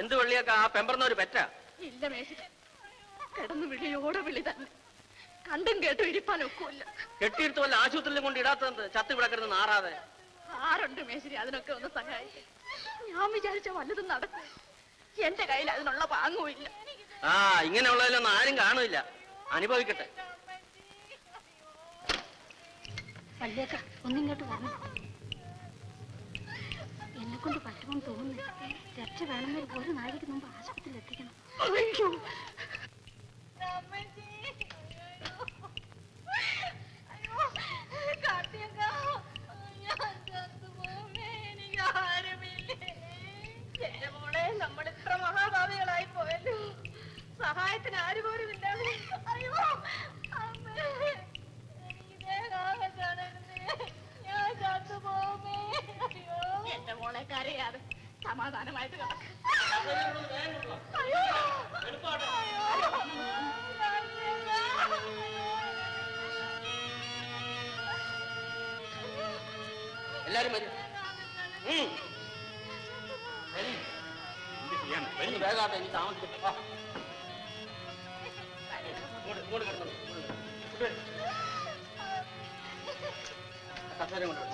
എന്ത് വെള്ളിയൊക്കെ ആ പെമ്പറന്നൊരു പെറ്റാ? ഇല്ല മേശിരി, കിടന്നു വിളിയോടെ വിളി തന്നെ. കണ്ടും കേട്ടും ഇരിപ്പാൻ ഒക്കില്ല. കെട്ടിയെടുത്ത് വല്ല ആശുപത്രിയിലും കൊണ്ട് ഇടാത്തത് ചത്ത് കിടക്കരുത് നാറാതെ. ആരുണ്ട് മേശിരി അതിനൊക്കെ ഒന്ന് സഹായിക്കും? ഞാൻ വിചാരിച്ച വല്ലതും നടക്കും. എന്റെ കയ്യിൽ അതിനുള്ള പാങ്ങുമില്ല. ആ ഇങ്ങനെയുള്ളതിലൊന്നും ആരും കാണില്ല. അനുഭവിക്കട്ടെ. വല്യേക്ക ഒന്നിങ്ങോട്ട് വരണം. എന്നെ കൊണ്ട് പറ്റുമെന്ന് തോന്നുന്നു. രക്ഷ വേണമെങ്കിൽ ഒരു നാഴിക്ക് മുമ്പ് ആശുപത്രിയിൽ എത്തിക്കണം. എന്റെ മോളെ, നമ്മൾ ഇത്ര മഹാഭാവികളായി പോയല്ലോ. സഹായത്തിന് ആര് പോലും ഇല്ലാതെ. അയ്യോ ഞാൻ ചത്തുപോമേ. എന്റെ മോളെ കരയാതെ സമാധാനമായിട്ട് കിടക്കും. എല്ലാരും വരും. വേഗാട്ടെ, എനിക്ക് താമസിക്കട്ടെ. കസേര കൊണ്ട്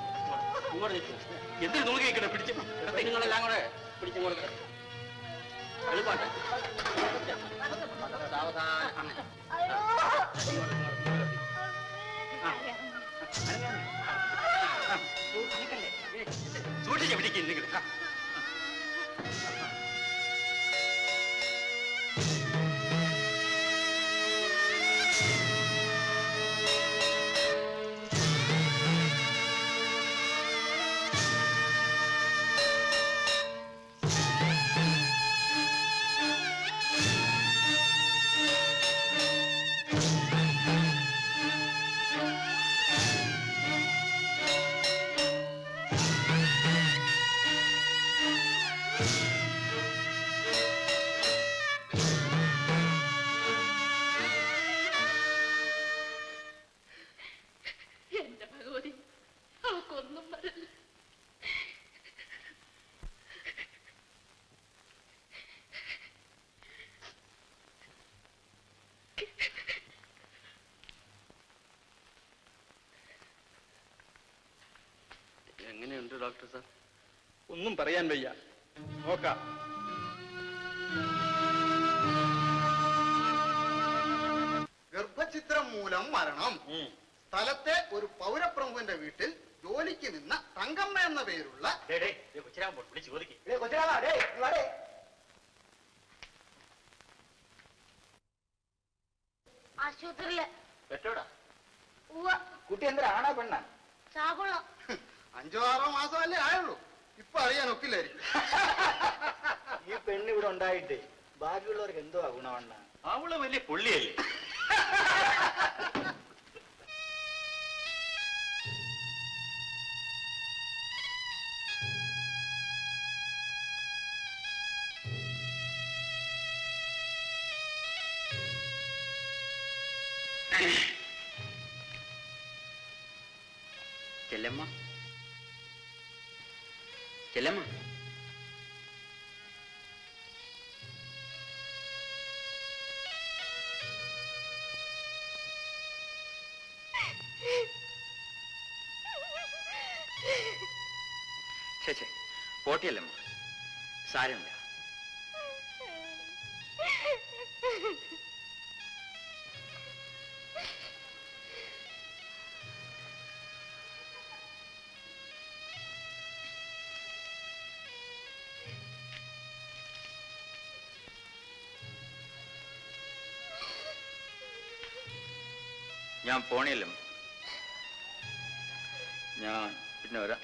ഇങ്ങോട്ട് എന്തിനു നോക്കി കഴിക്കണേ? പിടിച്ച് നിങ്ങളെല്ലാം കൂടെ പിടിച്ചിങ്ങോട്ട് കിടക്കും. എളുപ്പാട്ടെ. സാവധാനം. സൂക്ഷിച്ച് പിടിക്കും നിങ്ങൾ. എങ്ങനെയുണ്ട് ഡോക്ടർ സാർ? ഒന്നും പറയാൻ വയ്യ. നോക്കാം. ഗർഭചിത്രം മൂലം മരണം. സ്ഥലത്തെ ഒരു പൗരപ്രമുഖന്റെ വീട്ടിൽ ജോലിക്ക് നിന്ന തങ്കമ്മ എന്ന പേരുള്ള ആശുപത്രിയില് കുട്ടി എന്താ ആണോ പെണ്ണ? ചാകുളം. 5-6 മാസമല്ലേ ആയുള്ളൂ. ഇപ്പൊ അറിയാൻ ഒക്കില്ലായിരിക്കും. ഈ പെണ്ണ് ഇവിടെ ഉണ്ടായിട്ടേ ബാക്കിയുള്ളവർക്ക് എന്തോ ഗുണമണ്ണ. അവള് വലിയ പുള്ളിയല്ലേ. ചെല്ലമ്മ, ചെല്ലമ്മ. ചേച്ചേ പോട്ടിയല്ലമ്മ, സാരമില്ല. ഞാൻ പോണിയല്ലോ. ഞാൻ പിന്നെ വരാം.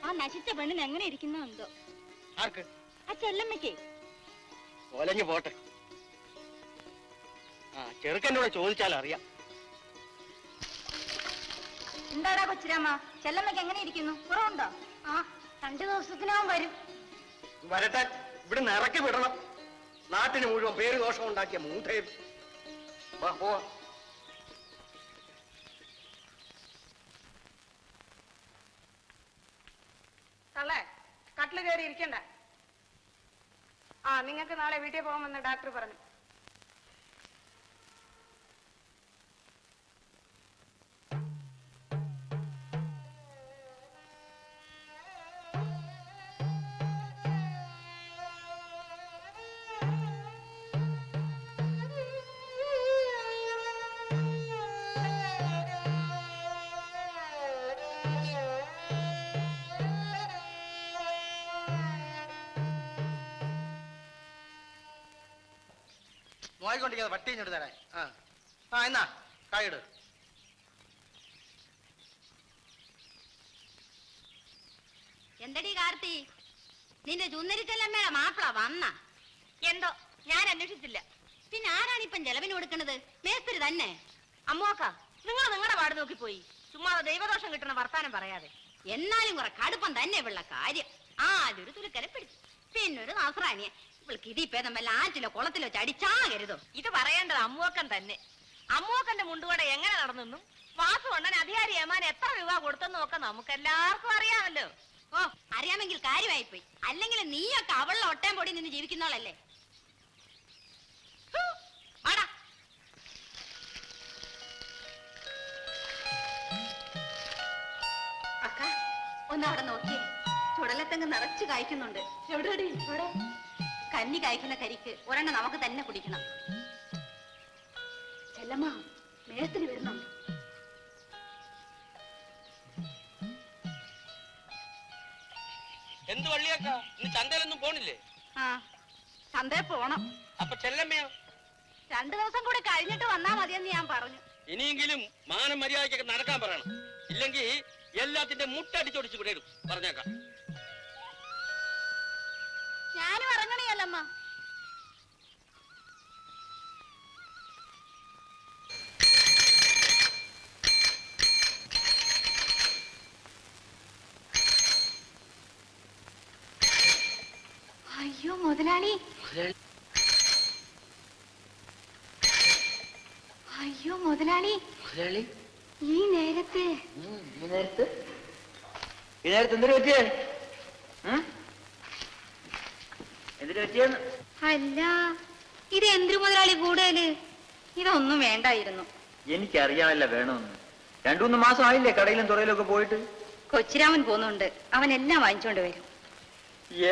ആ നശിച്ച പെണ്ണിന് എങ്ങനെ ഇരിക്കുന്നുണ്ടോ? ആർക്ക്? ആ ചെല്ലമ്മയ്ക്ക്. ഒലഞ്ഞു പോട്ടെ. ആ ചെറുക്കനോട് ചോദിച്ചാൽ അറിയാം. എന്താടാ കൊച്ചിരാമ, ചെല്ലമ്മയ്ക്ക് എങ്ങനെ ഇരിക്കുന്നു? കുറവുണ്ടോ? ആ 2 ദിവസത്തിനകം വരും. വരട്ടെ. ഇവിടുന്ന് ഇറക്കി വിടണം. നാട്ടിന് മുഴുവൻ പേര് ദോഷം ഉണ്ടാക്കിയ മൂധയും. വാ പോവാ. തള്ളേ കട്ടില് കയറി ഇരിക്കണ്ട. ആ നിങ്ങൾക്ക് നാളെ വീട്ടിൽ പോകാമെന്ന് ഡോക്ടർ പറഞ്ഞു. നോയിക്കൊണ്ടിരിക്കാതെ പട്ടി ഇങ്ങോട്ട് തരാൻ. ആ എന്നാ കായിട്. എന്തടി കാർത്തി, നിന്റെ ചുന്നരിക്കല്ലമ്മയുടെ മാപ്പിള വന്ന? എന്തോ ഞാൻ അന്വേഷിച്ചില്ല. പിന്നെ ആരാണിപ്പം ചെലവിന് കൊടുക്കണത്? മേസ്തിരി തന്നെ. അമ്മോക്ക, നിങ്ങൾ നിങ്ങളുടെ പാട് നോക്കി പോയി. ചുമ്മാ ദൈവദോഷം കിട്ടണ വർത്താനം പറയാതെ. എന്നാലും കുറെ കടുപ്പം തന്നെ ഉള്ള കാര്യം. ആദ്യൊരു തുലുക്കരെ പിടിച്ചു, പിന്നൊരു നാസ്രാണിയെ. ഇവൾക്ക് ഇതിപ്പേദം വല്ല ആറ്റിലോ കുളത്തിലോ ചടിച്ചാകരുതോ. ഇത് പറയേണ്ടത് അമ്മോക്കൻ തന്നെ. അമ്മോക്കന്റെ മുണ്ടുകട എങ്ങനെ നടന്നെന്നും വാസു കൊണ്ടൻ അധികാരി ഏമാൻ എത്ര രൂപ കൊടുത്തെന്നും ഒക്കെ നമുക്കെല്ലാവർക്കും അറിയാമല്ലോ. ഓ, അറിയാമെങ്കിൽ കാര്യമായിപ്പോയി. അല്ലെങ്കിൽ നീയൊക്കെ അവളുടെ ഒട്ടയം പൊടി നിന്ന് ജീവിക്കുന്നവളല്ലേ. ആടാ, അക്ക ഒന്നവിടെ നോക്കിയേ. ചുടലത്തെങ്ങ് നിറച്ച് കായ്ക്കുന്നുണ്ട്. എവിടെടി? ഇവിടെ കന്നി കായ്ക്കുന്ന കരിക്ക് ഒരെണ്ണം നമുക്ക് തന്നെ കുടിക്കണം. ചെല്ലമ്മ, മേസ്തിരി വരുന്നു. എന്ത് വള്ളിയാക്ക, ഇന്ന് ചന്തയിലൊന്നും പോണില്ലേ? ആ, ചന്തയിൽ പോണം. അപ്പൊ ചെല്ലമ്മയോ? 2 ദിവസം കൂടി കഴിഞ്ഞിട്ട് വന്നാ മതിയെന്ന് ഞാൻ പറഞ്ഞു. ഇനിയെങ്കിലും മാനം മര്യാദയ്ക്കൊക്കെ നടക്കാൻ പറയണം. ഇല്ലെങ്കിൽ എല്ലാത്തിന്റെ മുട്ടടിച്ചൊടിച്ച് വിടരും പറഞ്ഞേക്കാം. ഞാനും ഇറങ്ങണിയല്ലമ്മ. അയ്യോ മുതലാളി, അയ്യോ മുതലാളി, ഈ നേരത്തെ എന്തിനു പറ്റിയേ? എന്തിനു പറ്റിയെന്ന്? അല്ല, ഇത് എന്തിനു മുതലാളി കൂടുതല്? ഇതൊന്നും വേണ്ടായിരുന്നു. എനിക്കറിയാമല്ല വേണമെന്ന്. 2-3 മാസം ആയില്ലേ കടയിലും തുറയിലും ഒക്കെ പോയിട്ട്. കൊച്ചിരാമൻ പോന്നുണ്ട്, അവൻ എല്ലാം വാങ്ങിച്ചോണ്ട് വരും.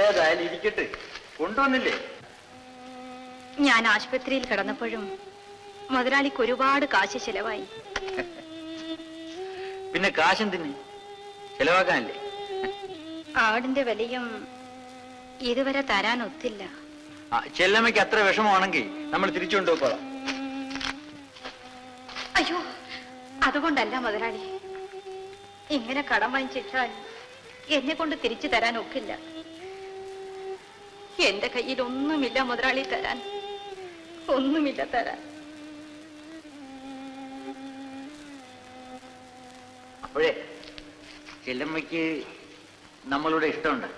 ഏതായാലും ഇരിക്കട്ടെ, കൊണ്ടുവന്നില്ലേ? ഞാൻ ആശുപത്രിയിൽ കിടന്നപ്പോഴും മുതലാളിക്ക് ഒരുപാട് കാശ് ചെലവായി. പിന്നെ കാശെന്തിന്? ചെലവാക്കാനല്ലേ? ആടിന്റെ വിലയും ഇതുവരെ തരാൻ ഒത്തില്ല. ചെല്ലമ്മയ്ക്ക് അത്ര വിഷമമാണെങ്കിൽ നമ്മൾ തിരിച്ചു കൊണ്ടുപോയിക്കോളാം. അയ്യോ, അതുകൊണ്ടല്ല മുതലാളി. ഇങ്ങനെ കടം വാങ്ങിച്ചിട്ടാൽ എന്നെ കൊണ്ട് തിരിച്ചു തരാൻ ഒക്കില്ല. എന്റെ കയ്യിൽ ഒന്നുമില്ല മുതലാളി തരാൻ, ഒന്നുമില്ല തരാൻ. അപ്പോഴേ ചെല്ലമ്മയ്ക്ക് നമ്മളുടെ ഇഷ്ടമുണ്ട്.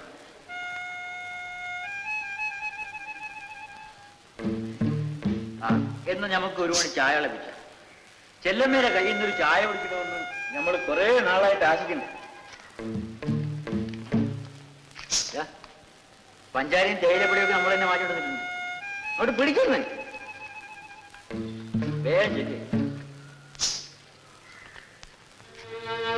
എന്ന് നമുക്ക് ഒരു മണി ചായ ളപ്പിച്ച. ചെല്ലമ്മയുടെ കയ്യിൽ നിന്നൊരു ചായ കുടിക്കണമെന്ന് നമ്മൾ കുറെ നാളായിട്ട് ആശിക്കുന്നു. പഞ്ചാരയും തേയിലപ്പൊടിയൊക്കെ നമ്മൾ തന്നെ മാറ്റി കൊടുത്തിട്ടുണ്ട്. അങ്ങോട്ട് പിടിക്കുന്നേ വേഗം ചെല്ലേ.